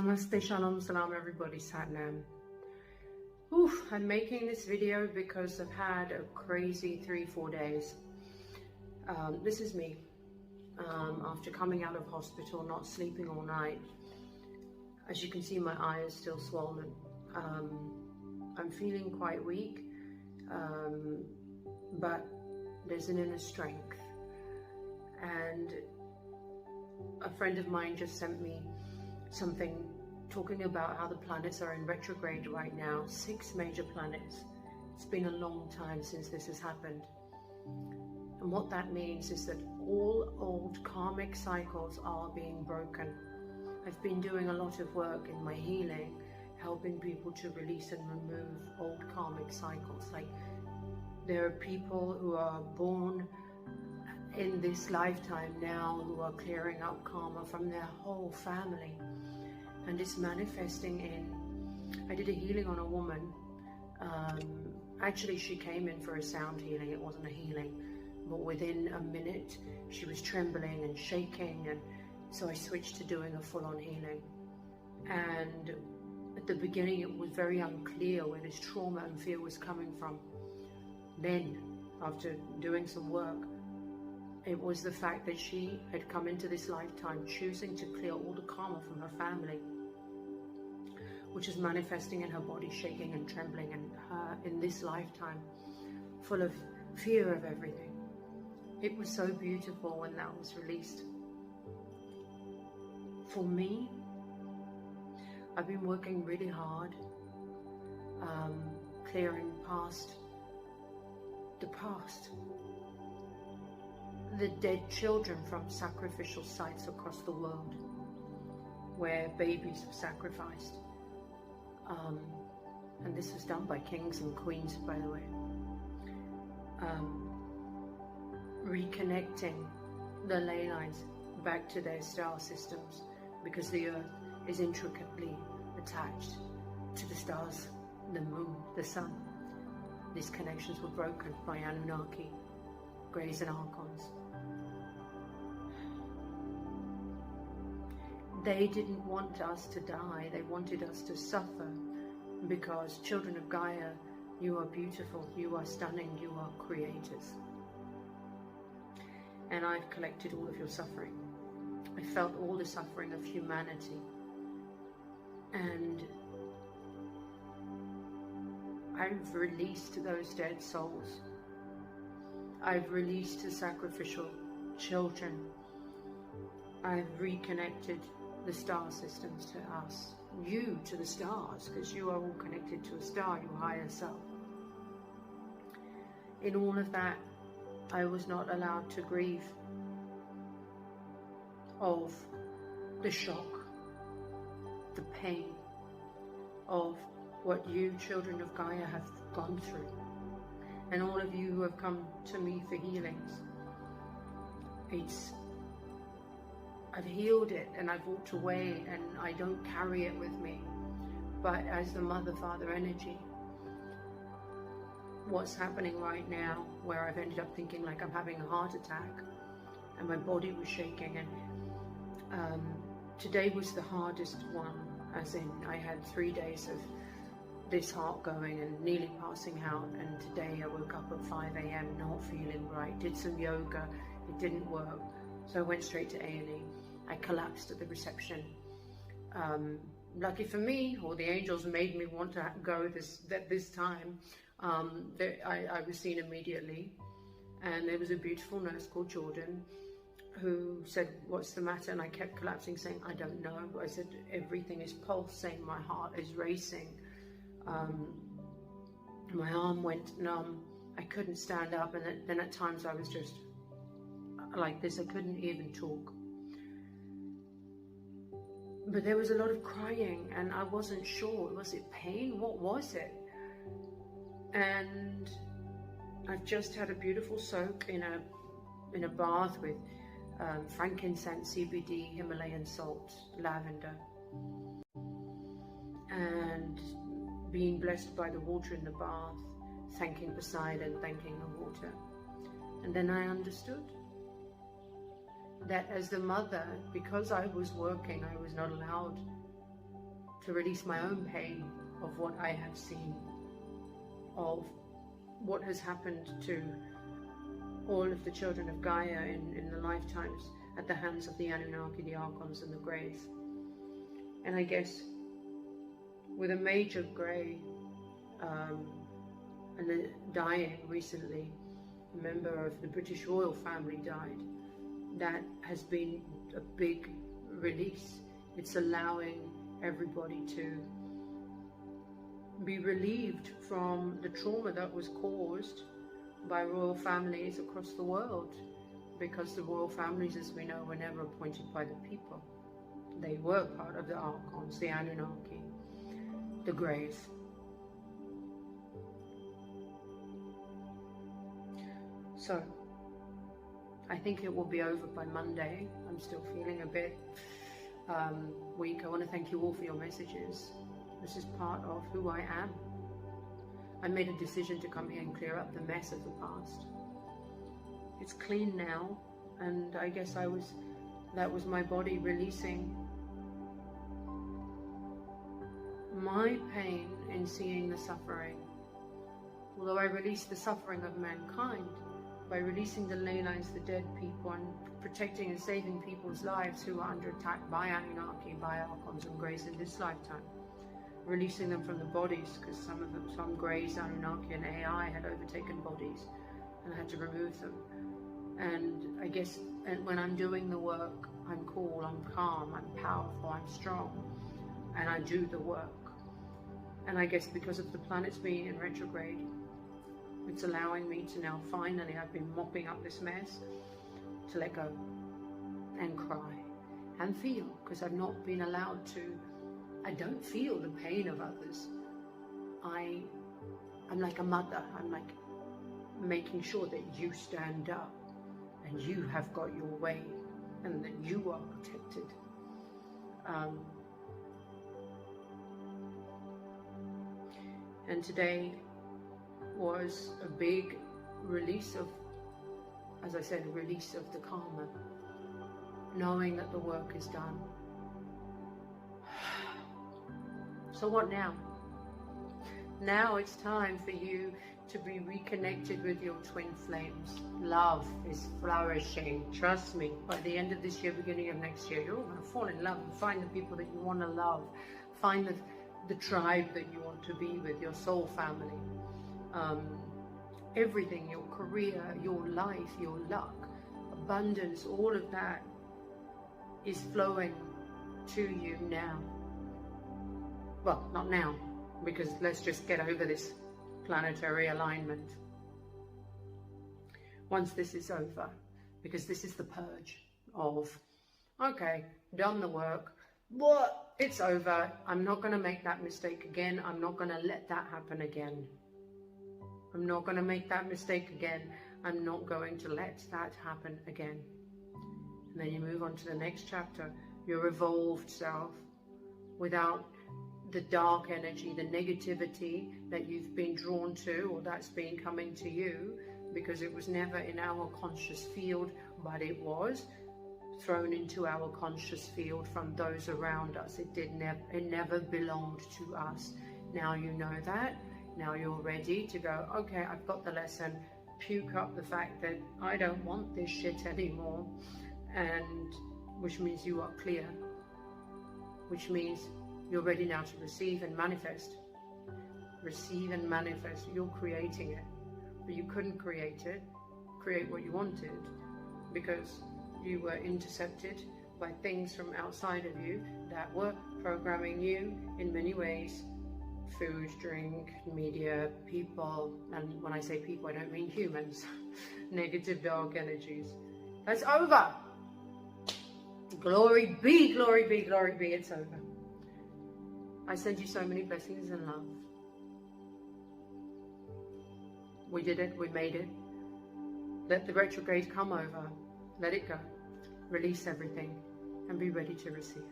Namaste, Shalom, Salam everybody, Satnam. Oof, I'm making this video because I've had a crazy 3-4 days. This is me. After coming out of hospital, not sleeping all night. As you can see, my eye is still swollen. I'm feeling quite weak, but there's an inner strength. And a friend of mine just sent me something talking about how the planets are in retrograde right now, 6 major planets. It's been a long time since this has happened. And what that means is that all old karmic cycles are being broken. I've been doing a lot of work in my healing, helping people to release and remove old karmic cycles. Like, there are people who are born in this lifetime now who are clearing up karma from their whole family, and it's manifesting in, I did a healing on a woman. Actually, she came in for a sound healing. It wasn't a healing, but within a minute she was trembling and shaking, and so I switched to doing a full-on healing. And at the beginning it was very unclear where this trauma and fear was coming from. Then, after doing some work, it was the fact that she had come into this lifetime choosing to clear all the karma from her family, which is manifesting in her body shaking and trembling, and her in this lifetime full of fear of everything. It was so beautiful when that was released. For me, I've been working really hard, clearing the past. The dead children from sacrificial sites across the world where babies were sacrificed. And this was done by kings and queens, by the way. Reconnecting the ley lines back to their star systems, because the earth is intricately attached to the stars, the moon, the sun. These connections were broken by Anunnaki, Greys and Archons. They didn't want us to die, they wanted us to suffer, because children of Gaia, you are beautiful, you are stunning, you are creators. And I've collected all of your suffering. I felt all the suffering of humanity. And I've released those dead souls. I've released the sacrificial children. I've reconnected the star systems to us, you to the stars, because you are all connected to a star, your higher self. In all of that, I was not allowed to grieve of the shock, the pain of what you, children of Gaia, have gone through. And all of you who have come to me for healings, I've healed it and I've walked away, and I don't carry it with me. But as the mother, father energy, what's happening right now, where I've ended up thinking like I'm having a heart attack and my body was shaking, and today was the hardest one, as in I had 3 days of this heart going and nearly passing out, and today I woke up at 5 AM not feeling right, did some yoga, it didn't work, so I went straight to A&E. I collapsed at the reception. Lucky for me, or the angels made me want to go this time, I was seen immediately, and there was a beautiful nurse called Jordan who said, "What's the matter?" And I kept collapsing, saying, "I don't know." I said, "Everything is pulsing, my heart is racing." My arm went numb, I couldn't stand up, and then at times I was just like this, I couldn't even talk. But there was a lot of crying, and I wasn't sure, was it pain? What was it? And I've just had a beautiful soak in a bath with frankincense, CBD, Himalayan salt, lavender, and being blessed by the water in the bath, thanking Poseidon, thanking the water. And then I understood that as the mother, because I was working, I was not allowed to release my own pain of what I have seen, of what has happened to all of the children of Gaia in the lifetimes at the hands of the Anunnaki, the Archons and the Greys. And I guess with a major Grey and then dying recently, a member of the British royal family died. That has been a big release. It's allowing everybody to be relieved from the trauma that was caused by royal families across the world, because the royal families, as we know, were never appointed by the people. They were part of the Archons, the Anunnaki, the Greys. So, I think it will be over by Monday. I'm still feeling a bit weak. I want to thank you all for your messages. This is part of who I am. I made a decision to come here and clear up the mess of the past. It's clean now, and I guess that was my body releasing my pain in seeing the suffering. Although I released the suffering of mankind by releasing the ley lines, the dead people, and protecting and saving people's lives who are under attack by Anunnaki, by Archons and Greys in this lifetime. Releasing them from the bodies, because some Greys, Anunnaki and AI had overtaken bodies, and I had to remove them. And I guess when I'm doing the work, I'm cool, I'm calm, I'm powerful, I'm strong, and I do the work. And I guess because of the planets being in retrograde, it's allowing me to now finally, I've been mopping up this mess, to let go and cry and feel, because I've not been allowed to. I don't feel the pain of others. I'm like a mother. I'm like making sure that you stand up and you have got your way and that you are protected. And today was a big release of, as I said, a release of the karma, knowing that the work is done. So what now? Now it's time for you to be reconnected with your twin flames. Love is flourishing. Trust me, by the end of this year, beginning of next year, you're going to fall in love and find the people that you want to love. Find the tribe that you want to be with, your soul family. Everything, your career, your life, your luck, abundance, all of that is flowing to you now. Well, not now, because let's just get over this planetary alignment. Once this is over, because this is the purge of, okay, done the work, what? It's over. I'm not going to make that mistake again. I'm not going to let that happen again. I'm not going to make that mistake again. I'm not going to let that happen again. And then you move on to the next chapter, your evolved self, without the dark energy, the negativity that you've been drawn to, or that's been coming to you, because it was never in our conscious field, but it was thrown into our conscious field from those around us. It never belonged to us. Now you know that. Now you're ready to go, okay, I've got the lesson. Puke up the fact that I don't want this shit anymore, and which means you are clear, which means you're ready now to receive and manifest. Receive and manifest. You're creating it, but you couldn't create what you wanted, because you were intercepted by things from outside of you that were programming you in many ways. Food, drink, media, people, and when I say people, I don't mean humans. Negative dark energies. That's over. Glory be, glory be, glory be, it's over. I send you so many blessings and love. We did it, we made it. Let the retrograde come over. Let it go. Release everything and be ready to receive.